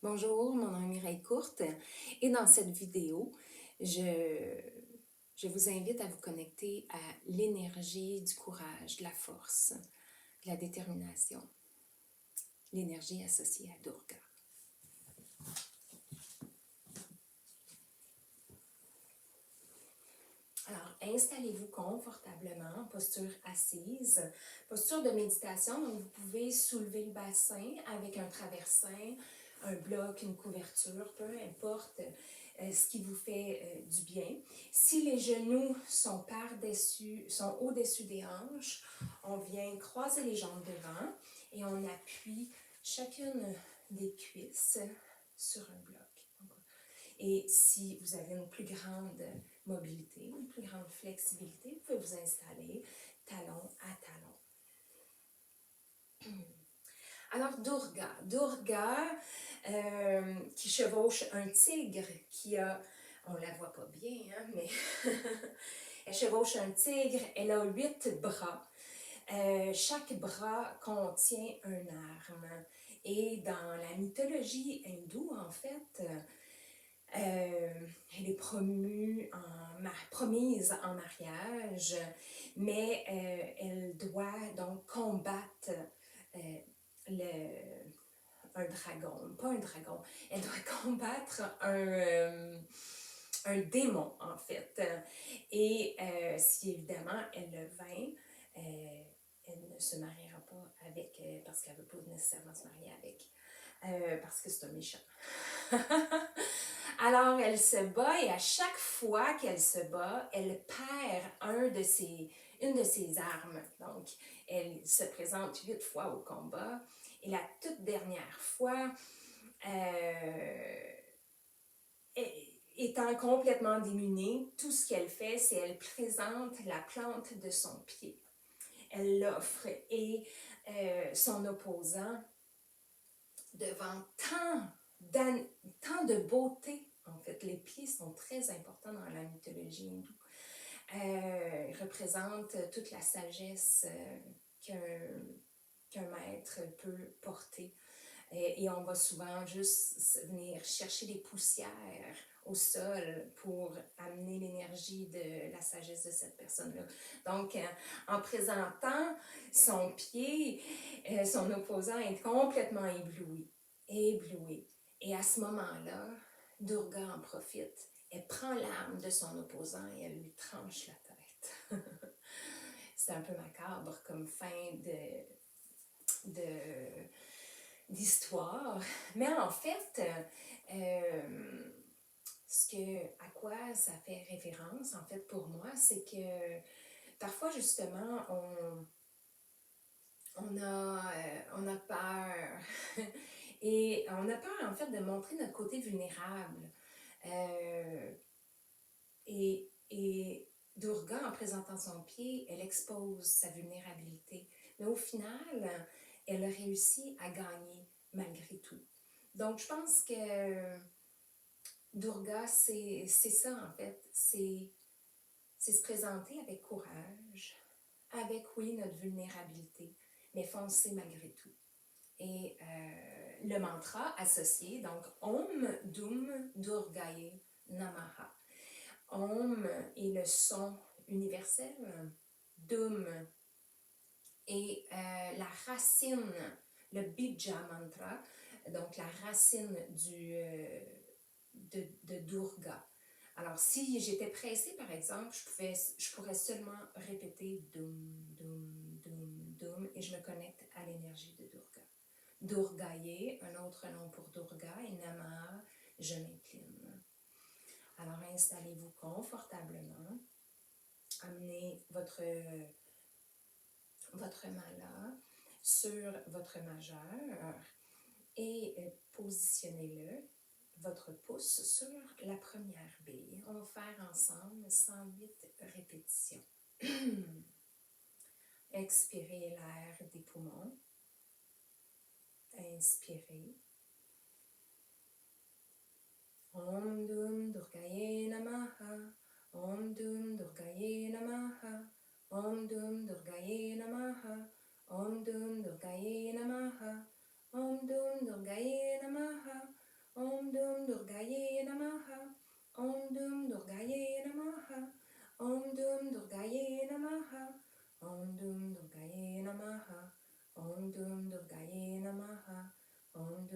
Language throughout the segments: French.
Bonjour, mon nom est Mireille Courte et dans cette vidéo, je vous invite à vous connecter à l'énergie du courage, de la force, de la détermination, l'énergie associée à Durga. Alors, installez-vous confortablement, posture assise, posture de méditation. Donc, vous pouvez soulever le bassin avec un traversin, un bloc, une couverture, peu importe ce qui vous fait du bien. Si les genoux sont par-dessus, sont au-dessus des hanches, on vient croiser les jambes devant et on appuie chacune des cuisses sur un bloc. Et si vous avez une plus grande mobilité, une plus grande flexibilité, vous pouvez vous installer talon à talon. Alors Durga qui chevauche un tigre qui a, on la voit pas bien, hein, mais elle chevauche un tigre, elle a 8 bras. Chaque bras contient une arme. Et dans la mythologie hindoue, en fait, elle est promise en mariage, mais elle doit donc combattre un dragon, pas un dragon, elle doit combattre un démon en fait. Et si évidemment elle le vainc, elle ne se mariera pas avec, parce qu'elle ne veut pas nécessairement se marier avec, parce que c'est un méchant. Alors, elle se bat et à chaque fois qu'elle se bat, elle perd une de ses armes. Donc, elle se présente 8 fois au combat. Et la toute dernière fois, étant complètement démunie, tout ce qu'elle fait, c'est qu'elle présente la plante de son pied. Elle l'offre et son opposant, devant tant de beauté, en fait, les pieds sont très importants dans la mythologie hindoue, représentent toute la sagesse qu'un maître peut porter. Et on va souvent juste venir chercher des poussières au sol pour amener l'énergie de la sagesse de cette personne-là. Donc, en présentant son pied, son opposant est complètement ébloui. Et à ce moment-là, Durga en profite. Elle prend l'arme de son opposant et elle lui tranche la tête. C'est un peu macabre comme fin d'histoire. Mais en fait, à quoi ça fait référence, en fait, pour moi, c'est que parfois, justement, on a peur. Et on a peur, en fait, de montrer notre côté vulnérable. Et Durga, en présentant son pied, elle expose sa vulnérabilité. Mais au final, elle a réussi à gagner malgré tout. Donc, je pense que Durga, c'est ça, en fait. C'est se présenter avec courage, avec, oui, notre vulnérabilité, mais foncer malgré tout. Et le mantra associé, donc Om Dum Durgaye Namaha. Om est le son universel, Dum est la racine, le Bija mantra, donc la racine de Durga. Alors, si j'étais pressée, par exemple, je pourrais seulement répéter Dum, Dum, Dum, Dum, et je me connecte à l'énergie de Durga. Durgaye, un autre nom pour Durga, et Namaha, je m'incline. Alors, installez-vous confortablement. Amenez votre mala sur votre majeur et positionnez-le, votre pouce, sur la première bille. On va faire ensemble 108 répétitions. Expirez l'air des poumons. Inspirez. Om Dum Durgaye Namaha. Om Dum Durgaye Namaha. Om Dum Durgaye Namaha. Om Dum Durgaye Namaha. Om Dum Durgaye Namaha.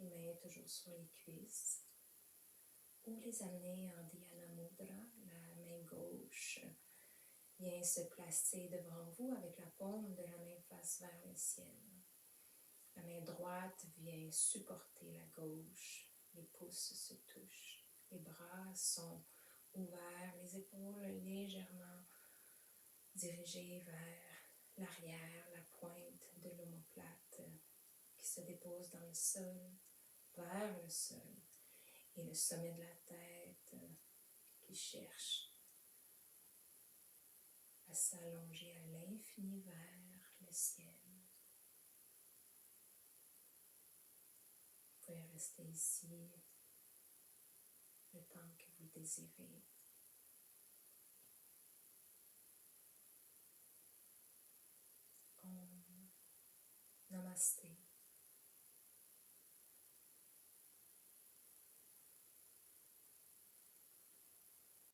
les mains toujours sur les cuisses, ou les amener en Dhyana Mudra. La main gauche vient se placer devant vous avec la paume de la main face vers le ciel. La main droite vient supporter la gauche, les pouces se touchent, les bras sont ouverts, les épaules légèrement dirigées vers l'arrière, la pointe de l'omoplate qui se dépose dans le sol, vers le sol, et le sommet de la tête qui cherche à s'allonger à l'infini vers le ciel. Vous pouvez rester ici le temps que vous désirez. Om Namasté.